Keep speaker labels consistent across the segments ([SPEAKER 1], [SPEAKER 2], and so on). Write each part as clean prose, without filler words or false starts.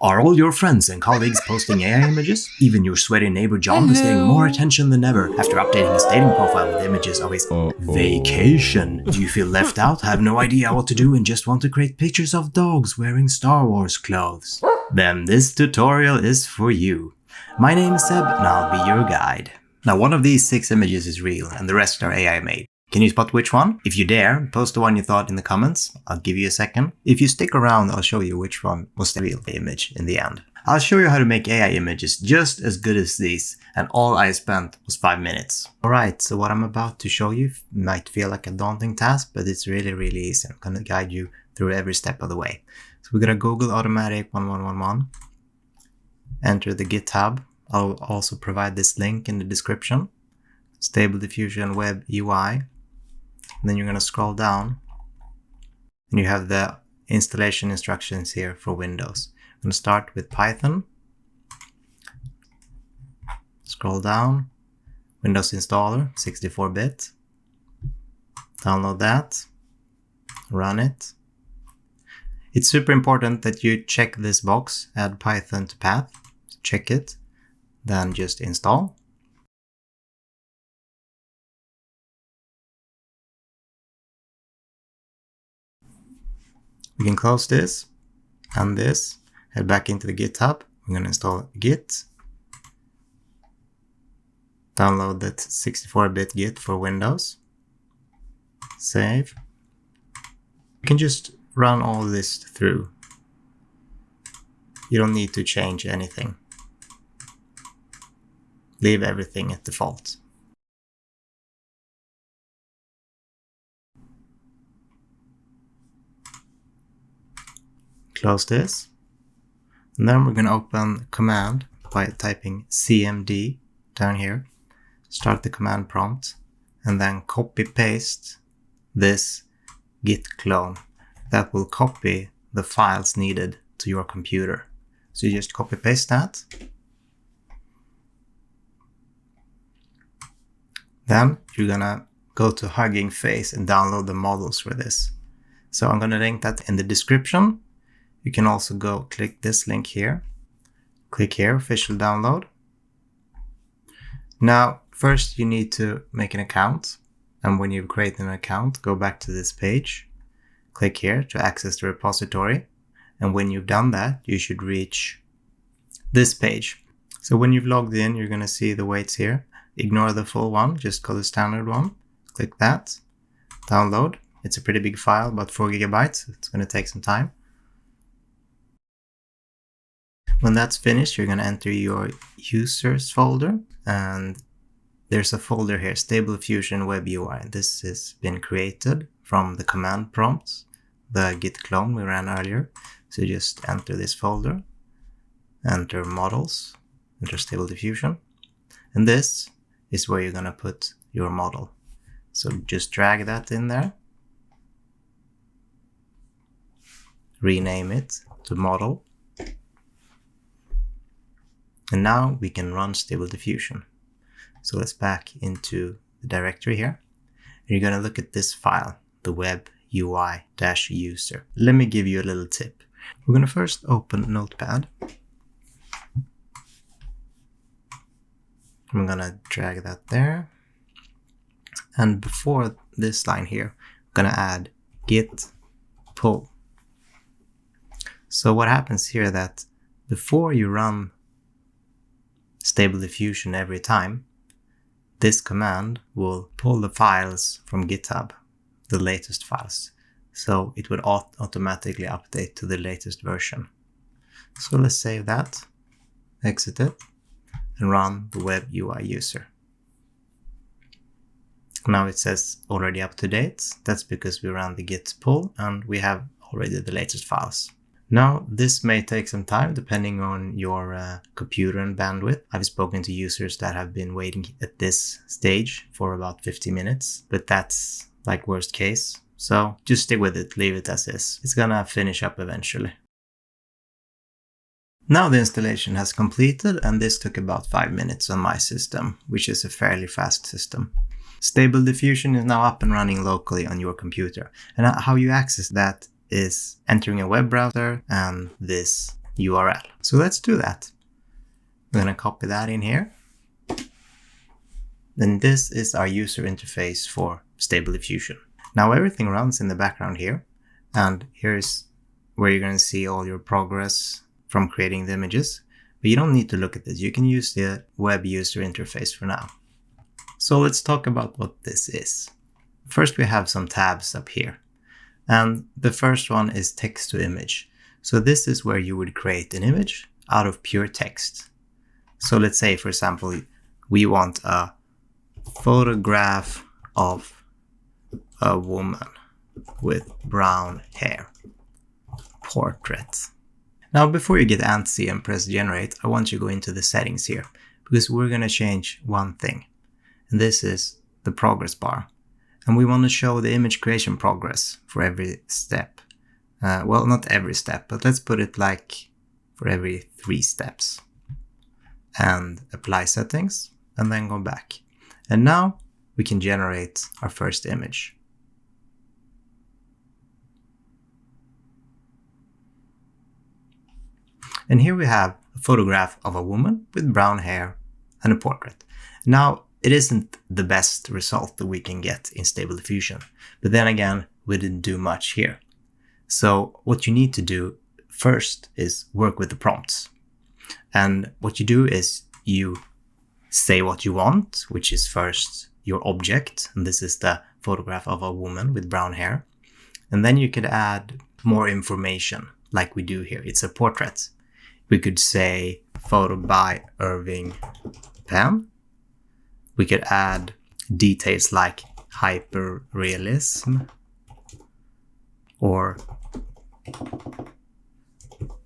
[SPEAKER 1] Are all your friends and colleagues posting AI images? Even your sweaty neighbor John is getting more attention than ever after updating his dating profile with images of his vacation. Do you feel left out, have no idea what to do, and just want to create pictures of dogs wearing Star Wars clothes? Then this tutorial is for you. My name is Seb and I'll be your guide. Now, one of these 6 images is real and the rest are AI made. Can you spot which one? If you dare, post the one you thought in the comments. I'll give you a second. If you stick around, I'll show you which one was the real image in the end. I'll show you how to make AI images just as good as these, and all I spent was 5 minutes. Alright, so what I'm about to show you might feel like a daunting task, but it's really easy. I'm gonna guide you through every step of the way. So we're gonna Google Automatic 1111, enter the GitHub. I'll also provide this link in the description. Stable Diffusion Web UI. And then you're going to scroll down and you have the installation instructions here for Windows. I'm going to start with Python. Scroll down, Windows installer, 64-bit. Download that, run it. It's super important that you check this box, add Python to path, check it, then just install. We can close this and this, head back into the GitHub. We're going to install Git, download that 64-bit Git for Windows, save. You can just run all this through. You don't need to change anything. Leave everything at default. Close this, and then we're going to open command by typing cmd down here, start the command prompt, and then copy paste this git clone. That will copy the files needed to your computer. So you just copy paste that. Then you're going to go to Hugging Face and download the models for this. So I'm going to link that in the description. You can also go click this link here. Click here, official download. Now, first you need to make an account. And when you've created an account, go back to this page. Click here to access the repository. And when you've done that, you should reach this page. So when you've logged in, you're going to see the weights here. Ignore the full one, just go to the standard one. Click that, download. It's a pretty big file, about 4 gigabytes. It's going to take some time. When that's finished, you're going to enter your users folder, and there's a folder here, Stable Diffusion Web UI. This has been created from the command prompts, the git clone we ran earlier. So just enter this folder, enter models, enter Stable Diffusion, and this is where you're going to put your model. So just drag that in there, rename it to model. And now we can run Stable Diffusion. So let's back into the directory here. And you're going to look at this file, the web UI-user. Let me give you a little tip. We're going to first open Notepad. I'm going to drag that there. And before this line here, I'm going to add git pull. So what happens here that before you run Stable Diffusion every time, this command will pull the files from GitHub, the latest files. So it would automatically update to the latest version. So let's save that, exit it, and run the web UI user. Now it says already up to date. That's because we ran the git pull and we have already the latest files. Now, this may take some time depending on your computer and bandwidth. I've spoken to users that have been waiting at this stage for about 50 minutes, but that's like worst case. So just stick with it, leave it as is. It's gonna finish up eventually. Now the installation has completed, and this took about 5 minutes on my system, which is a fairly fast system. Stable Diffusion is now up and running locally on your computer. And how you access that is entering a web browser and this URL. So let's do that. I'm gonna copy that in here. Then this is our user interface for Stable Diffusion. Now everything runs in the background here, and here's where you're gonna see all your progress from creating the images. But you don't need to look at this. You can use the web user interface for now. So let's talk about what this is. First, we have some tabs up here. And the first one is text to image. So this is where you would create an image out of pure text. So let's say, for example, we want a photograph of a woman with brown hair. Portrait. Now, before you get antsy and press generate, I want you to go into the settings here, because we're going to change one thing. And this is the progress bar. And we want to show the image creation progress for every step. Well, not every step, but let's put it like for every 3 steps. And apply settings, and then go back. And now we can generate our first image. And here we have a photograph of a woman with brown hair and a portrait. Now, it isn't the best result that we can get in Stable Diffusion, but then again, we didn't do much here. So what you need to do first is work with the prompts. And what you do is you say what you want, which is first your object, and this is the photograph of a woman with brown hair. And then you could add more information, like we do here. It's a portrait. We could say photo by Irving Penn. We could add details like hyperrealism or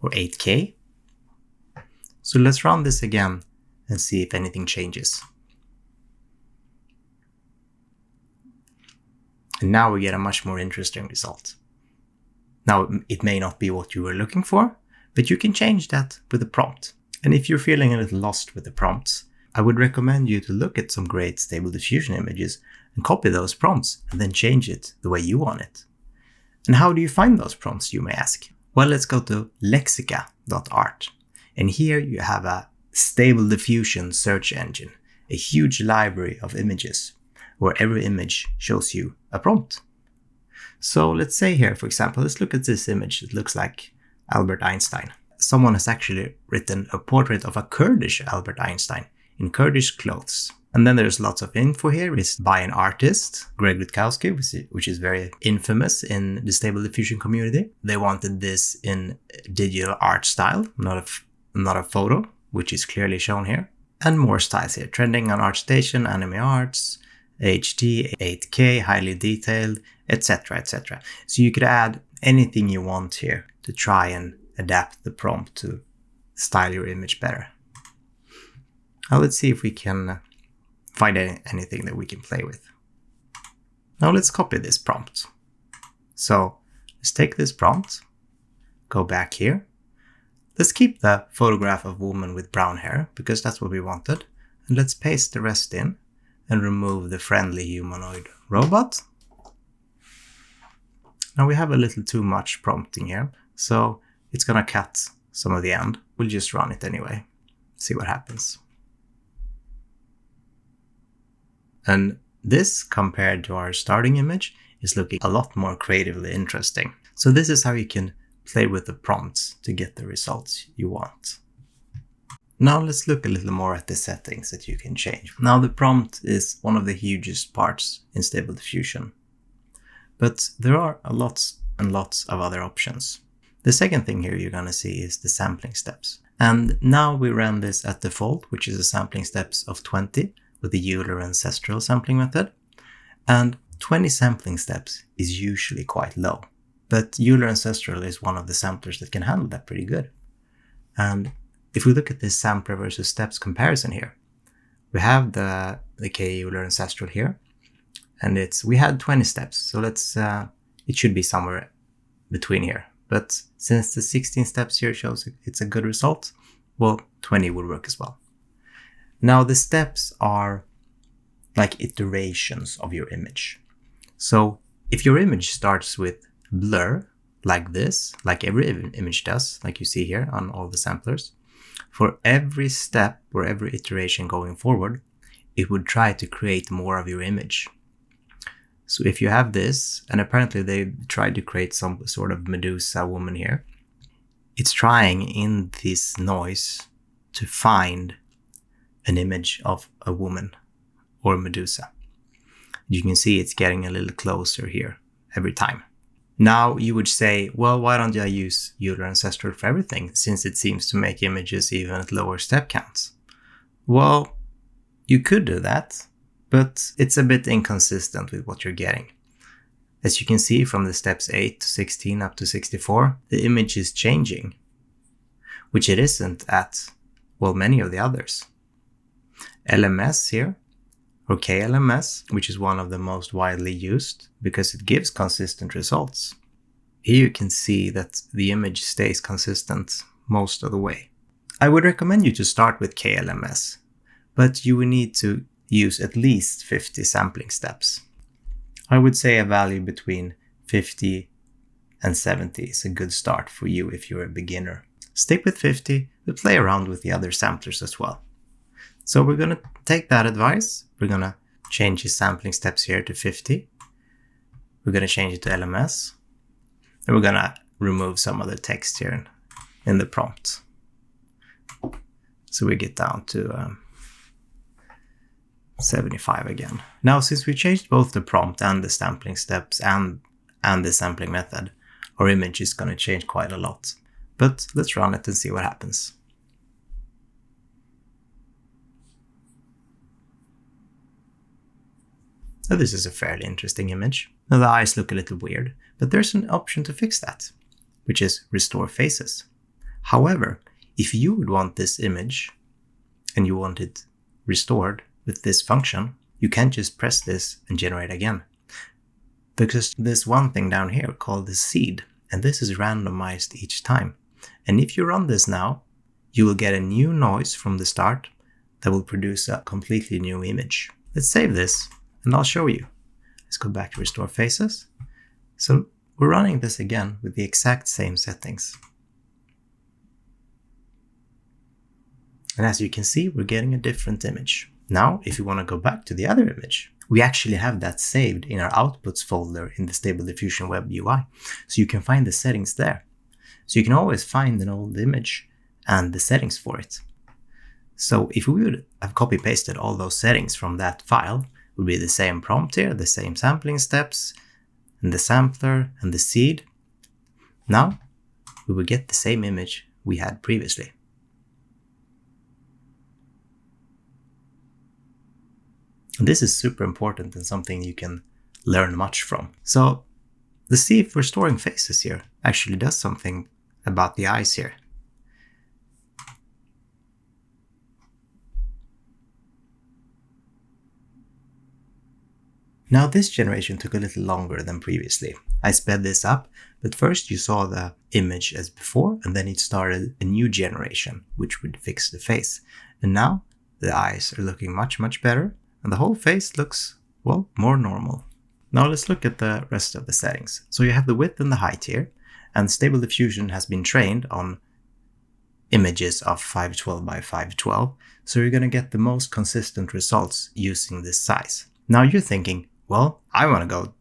[SPEAKER 1] 8K. So let's run this again and see if anything changes. And now we get a much more interesting result. Now, it may not be what you were looking for, but you can change that with the prompt. And if you're feeling a little lost with the prompts, I would recommend you to look at some great Stable Diffusion images and copy those prompts and then change it the way you want it. And how do you find those prompts, you may ask? Well, let's go to lexica.art. And here you have a Stable Diffusion search engine, a huge library of images where every image shows you a prompt. So let's say here, for example, let's look at this image. It looks like Albert Einstein. Someone has actually written a portrait of a Kurdish Albert Einstein in Kurdish clothes. And then there's lots of info here. It's by an artist, Greg Rutkowski, which is very infamous in the Stable Diffusion community. They wanted this in digital art style, not a photo, which is clearly shown here. And more styles here, trending on ArtStation, Anime Arts, HD, 8K, highly detailed, etc., etc. So you could add anything you want here to try and adapt the prompt to style your image better. Now let's see if we can find anything that we can play with. Now let's copy this prompt. So let's take this prompt, go back here. Let's keep the photograph of woman with brown hair because that's what we wanted. And let's paste the rest in and remove the friendly humanoid robot. Now we have a little too much prompting here, so it's gonna cut some of the end. We'll just run it anyway, see what happens. And this, compared to our starting image, is looking a lot more creatively interesting. So this is how you can play with the prompts to get the results you want. Now let's look a little more at the settings that you can change. Now the prompt is one of the hugest parts in Stable Diffusion, but there are lots and lots of other options. The second thing here you're gonna see is the sampling steps. And now we ran this at default, which is a sampling steps of 20 with the Euler ancestral sampling method. And 20 sampling steps is usually quite low, but Euler ancestral is one of the samplers that can handle that pretty good. And if we look at this sampler versus steps comparison here, we have the K Euler ancestral here, and we had 20 steps, so it should be somewhere between here. But since the 16 steps here shows it's a good result, well, 20 would work as well. Now the steps are like iterations of your image. So if your image starts with blur, like this, like every image does, like you see here on all the samplers. For every step or every iteration going forward, it would try to create more of your image. So if you have this, and apparently they tried to create some sort of Medusa woman here, it's trying in this noise to find an image of a woman or Medusa. You can see it's getting a little closer here every time. Now you would say, well, why don't I use Euler Ancestral for everything, since it seems to make images even at lower step counts? Well, you could do that, but it's a bit inconsistent with what you're getting. As you can see from the steps 8 to 16 up to 64, the image is changing, which it isn't at, well, many of the others. LMS here, or KLMS, which is one of the most widely used because it gives consistent results. Here you can see that the image stays consistent most of the way. I would recommend you to start with KLMS, but you will need to use at least 50 sampling steps. I would say a value between 50 and 70 is a good start for you if you're a beginner. Stick with 50, but play around with the other samplers as well. So we're going to take that advice. We're going to change the sampling steps here to 50. We're going to change it to LMS. And we're going to remove some other text here in the prompt. So we get down to 75 again. Now, since we changed both the prompt and the sampling steps and the sampling method, our image is going to change quite a lot. But let's run it and see what happens. Now, this is a fairly interesting image. Now the eyes look a little weird, but there's an option to fix that, which is restore faces. However, if you would want this image and you want it restored with this function, you can't just press this and generate again. Because there's one thing down here called the seed, and this is randomized each time. And if you run this now, you will get a new noise from the start that will produce a completely new image. Let's save this and I'll show you. Let's go back to restore faces. So we're running this again with the exact same settings. And as you can see, we're getting a different image. Now, if you want to go back to the other image, we actually have that saved in our outputs folder in the Stable Diffusion web UI. So you can find the settings there. So you can always find an old image and the settings for it. So if we would have copy pasted all those settings from that file, it would be the same prompt here, the same sampling steps, and the sampler and the seed. Now we will get the same image we had previously. And this is super important and something you can learn much from. So let's see if restoring faces here actually does something about the eyes here. Now this generation took a little longer than previously. I sped this up, but first you saw the image as before, and then it started a new generation, which would fix the face. And now the eyes are looking much, much better, and the whole face looks, well, more normal. Now let's look at the rest of the settings. So you have the width and the height here, and Stable Diffusion has been trained on images of 512 by 512, so you're going to get the most consistent results using this size. Now you're thinking, well, I want to go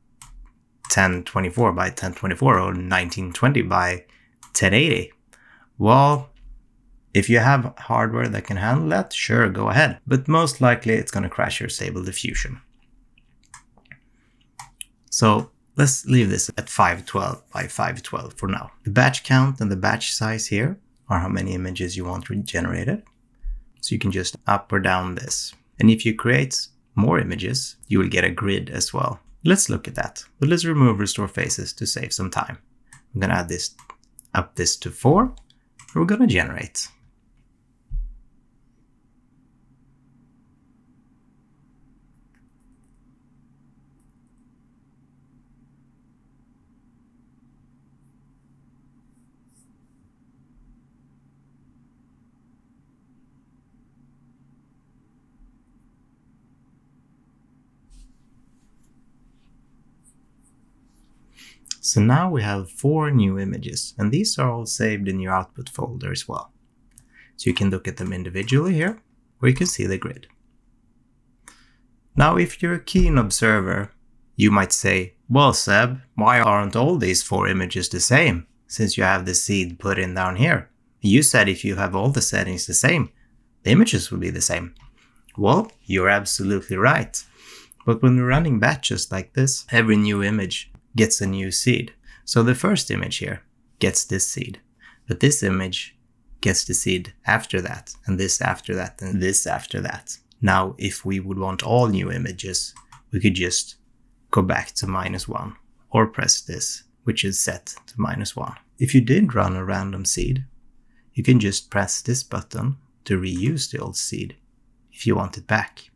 [SPEAKER 1] 1024 by 1024 or 1920 by 1080. Well, if you have hardware that can handle that, sure, go ahead. But most likely it's going to crash your Stable Diffusion. So let's leave this at 512 by 512 for now. The batch count and the batch size here are how many images you want generated. So you can just up or down this. And if you create more images, you will get a grid as well. Let's look at that. But let's remove restore faces to save some time. I'm going to add this up this to 4. And we're going to generate. So now we have 4 new images, and these are all saved in your output folder as well. So you can look at them individually here, or you can see the grid. Now, if you're a keen observer, you might say, well, Seb, why aren't all these 4 images the same, since you have the seed put in down here? You said if you have all the settings the same, the images will be the same. Well, you're absolutely right. But when we're running batches like this, every new image gets a new seed. So the first image here gets this seed, but this image gets the seed after that, and this after that, and this after that. Now, if we would want all new images, we could just go back to -1 or press this, which is set to -1. If you did run a random seed, you can just press this button to reuse the old seed if you want it back.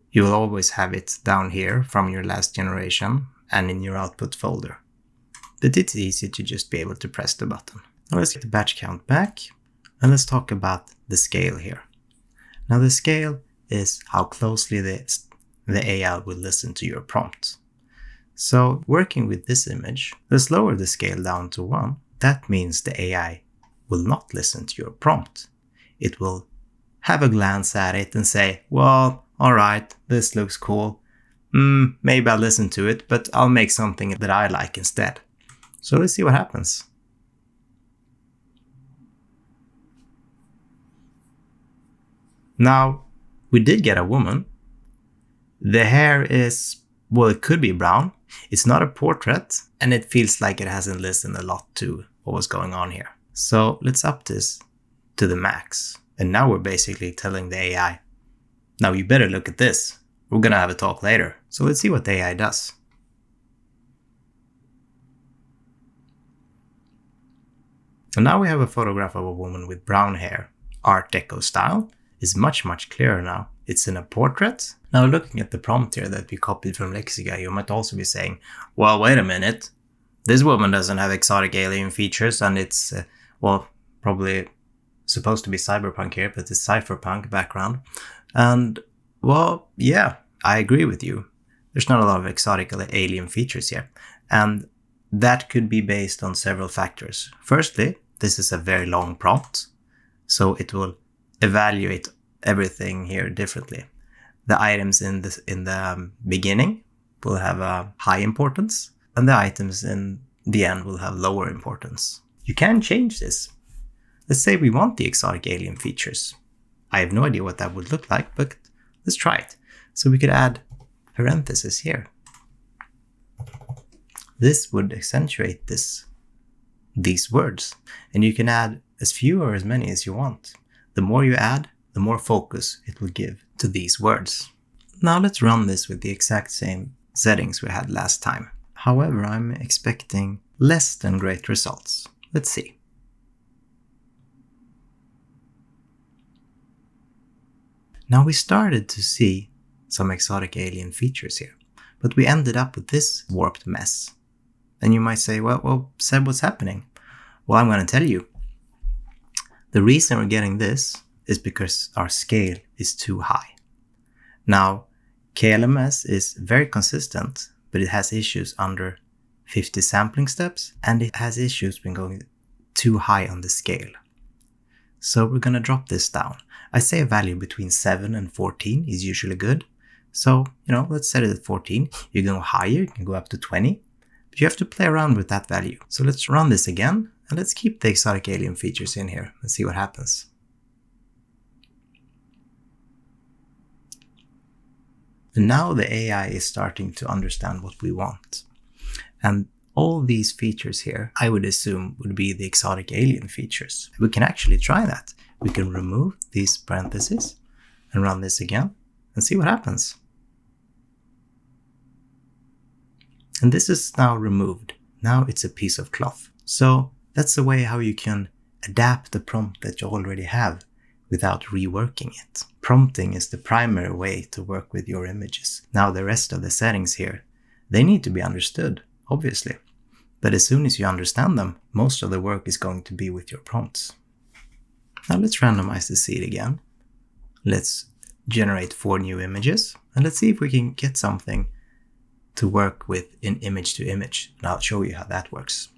[SPEAKER 1] You will always have it down here from your last generation and in your output folder. But it's easy to just be able to press the button. Now let's get the batch count back, and let's talk about the scale here. Now the scale is how closely the AI will listen to your prompt. So working with this image, let's lower the scale down to 1. That means the AI will not listen to your prompt. It will have a glance at it and say, well, alright, this looks cool. Maybe I'll listen to it, but I'll make something that I like instead. So let's see what happens. Now, we did get a woman. The hair is, well, it could be brown. It's not a portrait, and it feels like it hasn't listened a lot to what was going on here. So let's up this to the max. And now we're basically telling the AI, now you better look at this. We're gonna have a talk later. So let's see what the AI does. And now we have a photograph of a woman with brown hair. Art Deco style is much clearer now. It's in a portrait. Now looking at the prompt here that we copied from Lexica, you might also be saying, well, wait a minute. This woman doesn't have exotic alien features, and it's, well, probably supposed to be cyberpunk here, but it's cypherpunk background. And, well, yeah, I agree with you. There's not a lot of exotic alien features here. And that could be based on several factors. Firstly, this is a very long prompt, so it will evaluate everything here differently. The items in the beginning will have a high importance, and the items in the end will have lower importance. You can change this. Let's say we want the exotic alien features. I have no idea what that would look like, but let's try it. So we could add parentheses here. This would accentuate these words, and you can add as few or as many as you want. The more you add, the more focus it will give to these words. Now let's run this with the exact same settings we had last time. However, I'm expecting less than great results. Let's see. Now we started to see some exotic alien features here, but we ended up with this warped mess. And you might say, well, Seb, what's happening? Well, I'm going to tell you. The reason we're getting this is because our scale is too high. Now, KLMS is very consistent, but it has issues under 50 sampling steps, and it has issues when going too high on the scale. So we're going to drop this down. I say a value between 7 and 14 is usually good. So, let's set it at 14. You can go higher, you can go up to 20, but you have to play around with that value. So let's run this again, and let's keep the exotic alien features in here and see what happens. And now the AI is starting to understand what we want. And all these features here, I would assume, would be the exotic alien features. We can actually try that. We can remove these parentheses and run this again and see what happens. And this is now removed. Now it's a piece of cloth. So that's the way how you can adapt the prompt that you already have without reworking it. Prompting is the primary way to work with your images. Now the rest of the settings here, they need to be understood, obviously. But as soon as you understand them, most of the work is going to be with your prompts. Now let's randomize the seed again. Let's generate 4 new images, and let's see if we can get something to work with in image to image, and I'll show you how that works.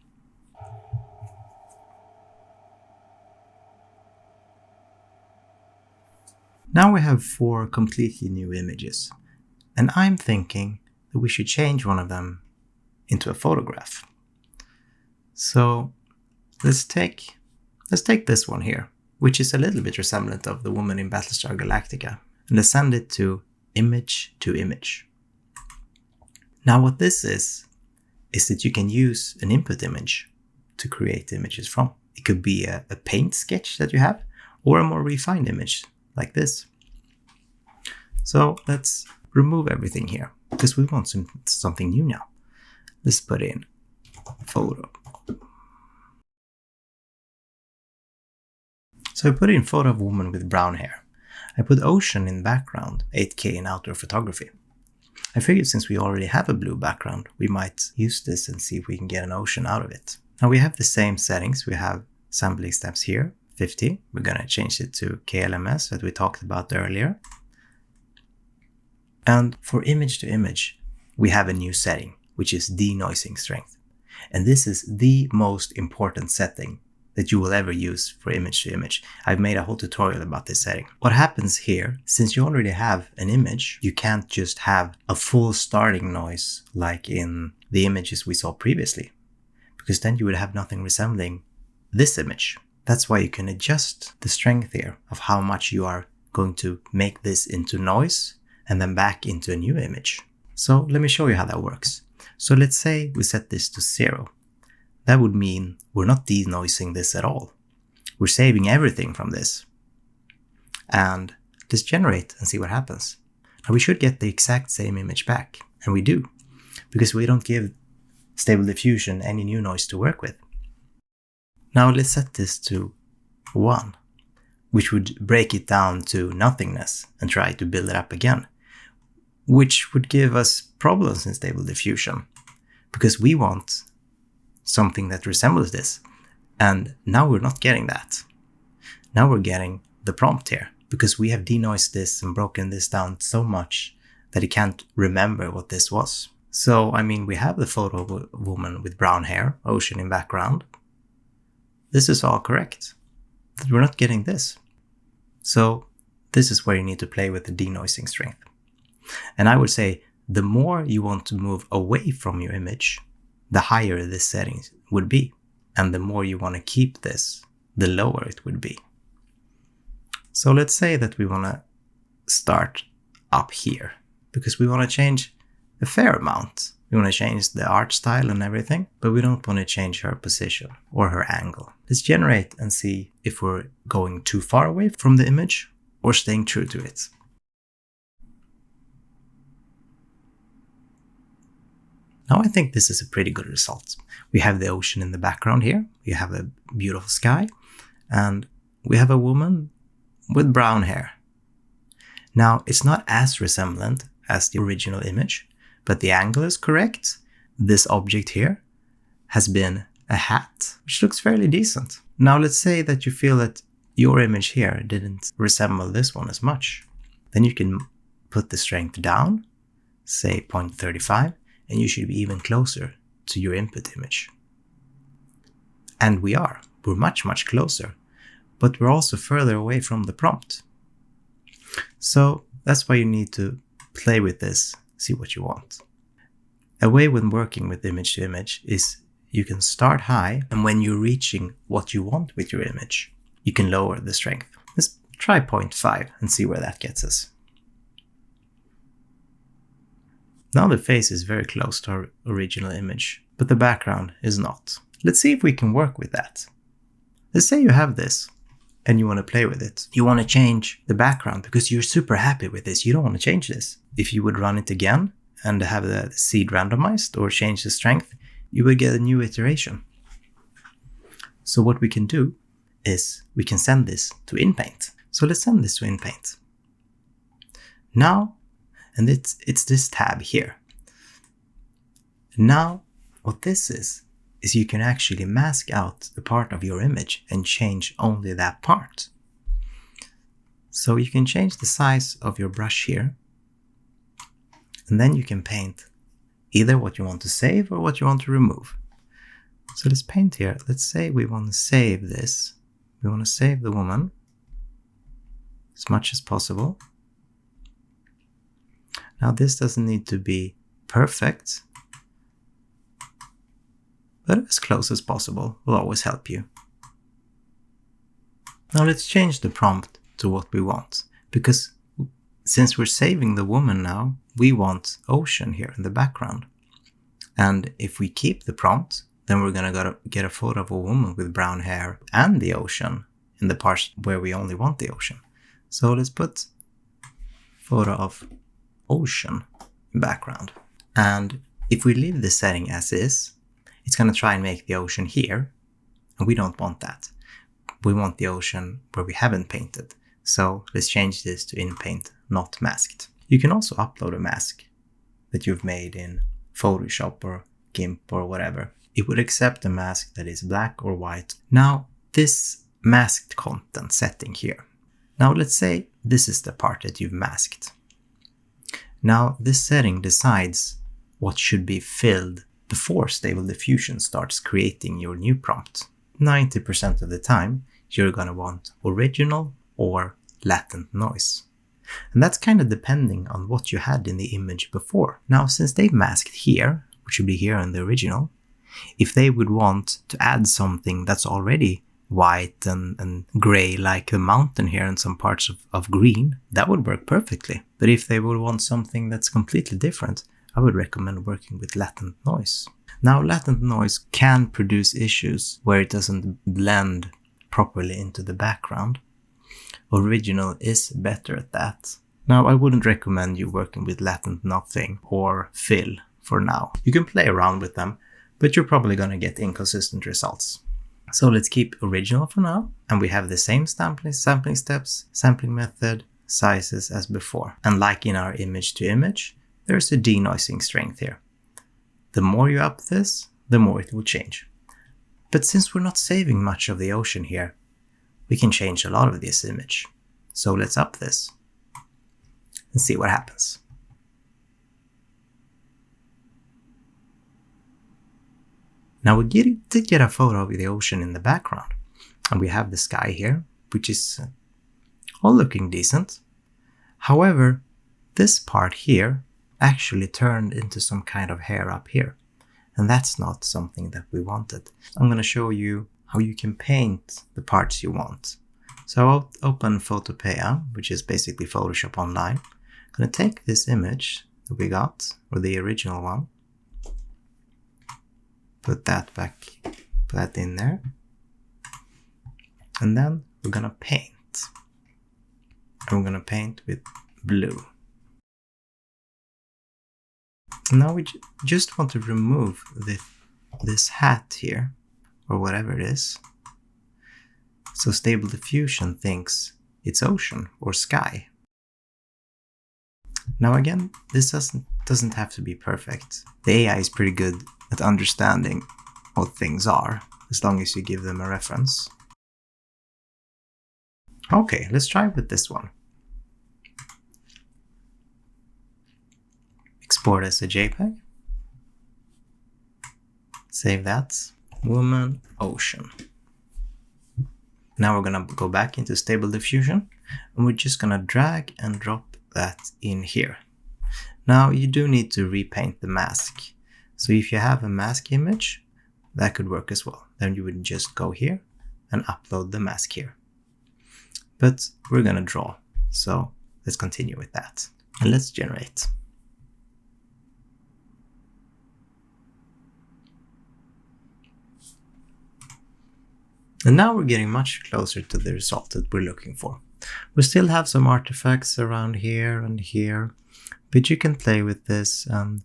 [SPEAKER 1] Now we have 4 completely new images, and I'm thinking that we should change one of them into a photograph. So let's take this one here, which is a little bit resemblant of the woman in Battlestar Galactica, and let's send it to image to image. Now what this is that you can use an input image to create images from. It could be a paint sketch that you have, or a more refined image like this. So let's remove everything here, because we want something new now. Let's put in photo. So I put in photo of woman with brown hair. I put ocean in background, 8K in outdoor photography. I figured since we already have a blue background, we might use this and see if we can get an ocean out of it. Now we have the same settings. We have sampling steps here, 50. We're going to change it to KLMS that we talked about earlier. And for image to image, we have a new setting, which is denoising strength. And this is the most important setting that you will ever use for image to image. I've made a whole tutorial about this setting. What happens here, since you already have an image, you can't just have a full starting noise like in the images we saw previously, because then you would have nothing resembling this image. That's why you can adjust the strength here of how much you are going to make this into noise and then back into a new image. So let me show you how that works. So let's say we set this to 0. That would mean we're not denoising this at all. We're saving everything from this. And let's generate and see what happens. Now we should get the exact same image back, and we do, because we don't give Stable Diffusion any new noise to work with. Now let's set this to 1, which would break it down to nothingness and try to build it up again, which would give us problems in Stable Diffusion, because we want something that resembles this. And now we're not getting that. Now we're getting the prompt here, because we have denoised this and broken this down so much that it can't remember what this was. So, I mean, we have the photo of a woman with brown hair, ocean in background. This is all correct, but we're not getting this. So this is where you need to play with the denoising strength. And I would say the more you want to move away from your image, the higher this setting would be. And the more you want to keep this, the lower it would be. So let's say that we want to start up here, because we want to change a fair amount. We want to change the art style and everything, but we don't want to change her position or her angle. Let's generate and see if we're going too far away from the image or staying true to it. Now I think this is a pretty good result. We have the ocean in the background here, we have a beautiful sky, and we have a woman with brown hair. Now it's not as resemblant as the original image, but the angle is correct. This object here has been a hat, which looks fairly decent. Now let's say that you feel that your image here didn't resemble this one as much. Then you can put the strength down, say 0.35, and you should be even closer to your input image. And we're much, much closer, but we're also further away from the prompt. So that's why you need to play with this, see what you want. A way when working with image to image is you can start high, and when you're reaching what you want with your image, you can lower the strength. Let's try 0.5 and see where that gets us. Now the face is very close to our original image, but the background is not. Let's see if we can work with that. Let's say you have this and you want to play with it. You want to change the background because you're super happy with this. You don't want to change this. If you would run it again and have the seed randomized or change the strength, you would get a new iteration. So what we can do is we can send this to Inpaint. So let's send this to Inpaint. Now, and it's this tab here. Now, what this is you can actually mask out a part of your image and change only that part. So you can change the size of your brush here, and then you can paint either what you want to save or what you want to remove. So let's paint here. Let's say we want to save this. We want to save the woman as much as possible. Now this doesn't need to be perfect, but as close as possible will always help you. Now let's change the prompt to what we want, because since we're saving the woman now, we want ocean here in the background. And if we keep the prompt, then we're gonna get a photo of a woman with brown hair and the ocean in the parts where we only want the ocean. So let's put photo of ocean in background. And if we leave the setting as is, it's gonna try and make the ocean here, and we don't want that. We want the ocean where we haven't painted. So let's change this to Inpaint, not masked. You can also upload a mask that you've made in Photoshop or GIMP or whatever. It would accept a mask that is black or white. Now, this masked content setting here. Now, let's say this is the part that you've masked. Now, this setting decides what should be filled before Stable Diffusion starts creating your new prompt. 90% of the time, you're gonna want original or latent noise. And that's kind of depending on what you had in the image before. Now, since they've masked here, which should be here in the original, if they would want to add something that's already white and gray, like the mountain here and some parts of green, that would work perfectly. But if they would want something that's completely different, I would recommend working with latent noise. Now, latent noise can produce issues where it doesn't blend properly into the background. Original is better at that. Now, I wouldn't recommend you working with latent nothing or fill for now. You can play around with them, but you're probably going to get inconsistent results. So let's keep original for now, and we have the same sampling steps, sampling method, sizes as before. And like in our image to image, there's a denoising strength here. The more you up this, the more it will change. But since we're not saving much of the ocean here, we can change a lot of this image. So let's up this and see what happens. Now we did get a photo of the ocean in the background, and we have the sky here, which is all looking decent. However, this part here actually turned into some kind of hair up here, and that's not something that we wanted. I'm going to show you how you can paint the parts you want. So I'll open Photopea, which is basically Photoshop Online. I'm going to take this image that we got, or the original one, put that back, put that in there, and then we're going to paint. And we're going to paint with blue. Now we just want to remove this hat here, or whatever it is. So Stable Diffusion thinks it's ocean or sky. Now again, this doesn't have to be perfect. The AI is pretty good at understanding what things are, as long as you give them a reference. Okay, let's try with this one. Export as a JPEG. Save that. Woman, ocean. Now we're gonna go back into Stable Diffusion, and we're just gonna drag and drop that in here. Now you do need to repaint the mask. So if you have a mask image, that could work as well. Then you would just go here and upload the mask here. But we're gonna draw, so let's continue with that. And let's generate. And now we're getting much closer to the result that we're looking for. We still have some artifacts around here and here, but you can play with this and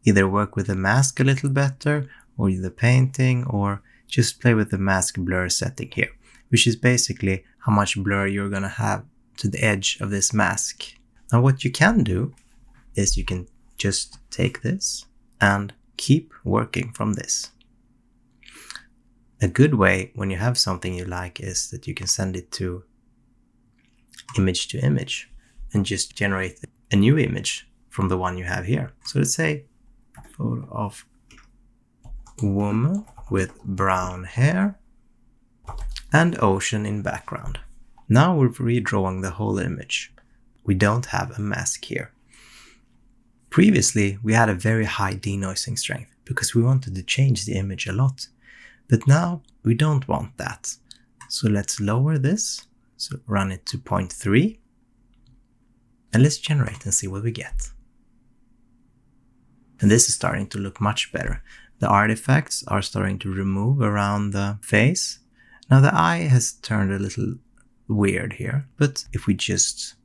[SPEAKER 1] either work with the mask a little better, or the painting, or just play with the mask blur setting here, which is basically how much blur you're gonna have to the edge of this mask. Now what you can do is you can just take this and keep working from this. A good way when you have something you like is that you can send it to image and just generate a new image from the one you have here. So let's say photo of woman with brown hair and ocean in background. Now we're redrawing the whole image. We don't have a mask here. Previously, we had a very high denoising strength because we wanted to change the image a lot. But now we don't want that. So let's lower this. So run it to 0.3. And let's generate and see what we get. And this is starting to look much better. The artifacts are starting to remove around the face. Now the eye has turned a little weird here, but if we just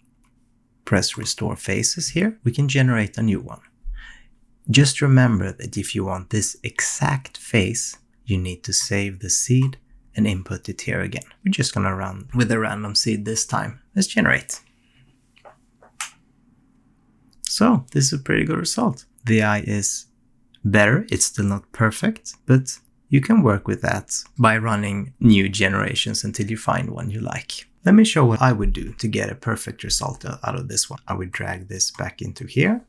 [SPEAKER 1] press restore faces here, we can generate a new one. Just remember that if you want this exact face, you need to save the seed and input it here again. We're just gonna run with a random seed this time. Let's generate. So this is a pretty good result. The eye is better. It's still not perfect, but you can work with that by running new generations until you find one you like. Let me show what I would do to get a perfect result out of this one. I would drag this back into here.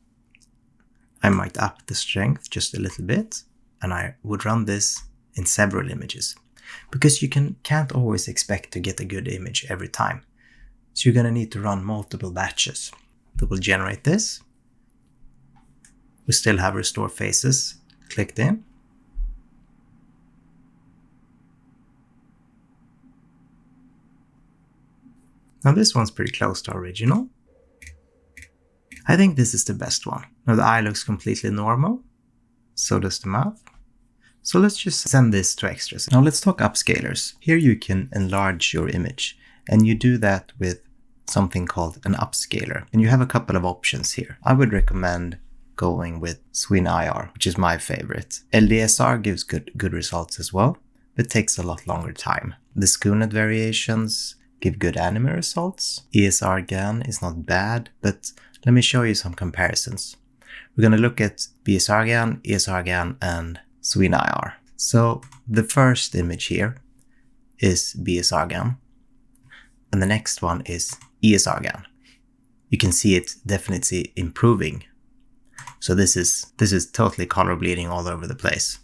[SPEAKER 1] I might up the strength just a little bit, and I would run this in several images, because you can't always expect to get a good image every time. So you're gonna need to run multiple batches that will generate this. We still have restore faces clicked in. Now this one's pretty close to original. I think this is the best one. Now the eye looks completely normal. So does the mouth. So let's just send this to extras. Now let's talk upscalers. Here you can enlarge your image, and you do that with something called an upscaler. And you have a couple of options here. I would recommend going with Swin IR, which is my favorite. LDSR gives good results as well, but takes a lot longer time. The ControlNet variations give good anime results. ESR GAN is not bad, but let me show you some comparisons. We're going to look at BSR GAN, ESR GAN, and Swin IR. So the first image here is BSR GAN, and the next one is ESR GAN. You can see it definitely improving. So this is totally color bleeding all over the place.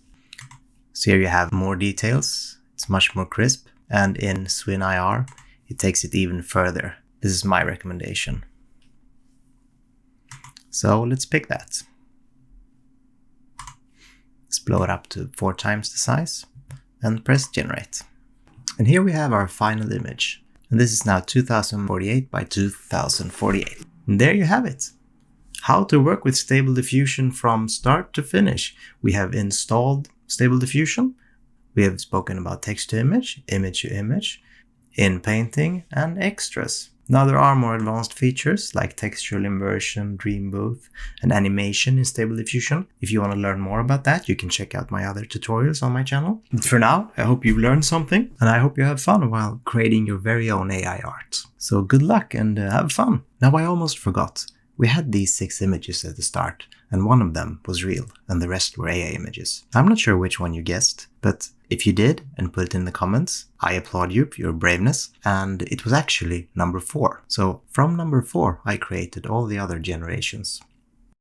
[SPEAKER 1] So here you have more details. It's much more crisp, and in Swin IR, it takes it even further. This is my recommendation. So let's pick that. Let's blow it up to 4 times the size and press generate. And here we have our final image. And this is now 2048 by 2048. And there you have it. How to work with Stable Diffusion from start to finish. We have installed Stable Diffusion. We have spoken about text to image, image to image, Inpainting, and extras. Now there are more advanced features like textual inversion, dream booth, and animation in Stable Diffusion. If you want to learn more about that, you can check out my other tutorials on my channel. But for now, I hope you've learned something, and I hope you have fun while creating your very own AI art. So good luck and have fun. Now I almost forgot. We had these 6 images at the start, and one of them was real, and the rest were AI images. I'm not sure which one you guessed, but if you did and put it in the comments, I applaud you for your braveness, and it was actually number 4. So from number 4, I created all the other generations.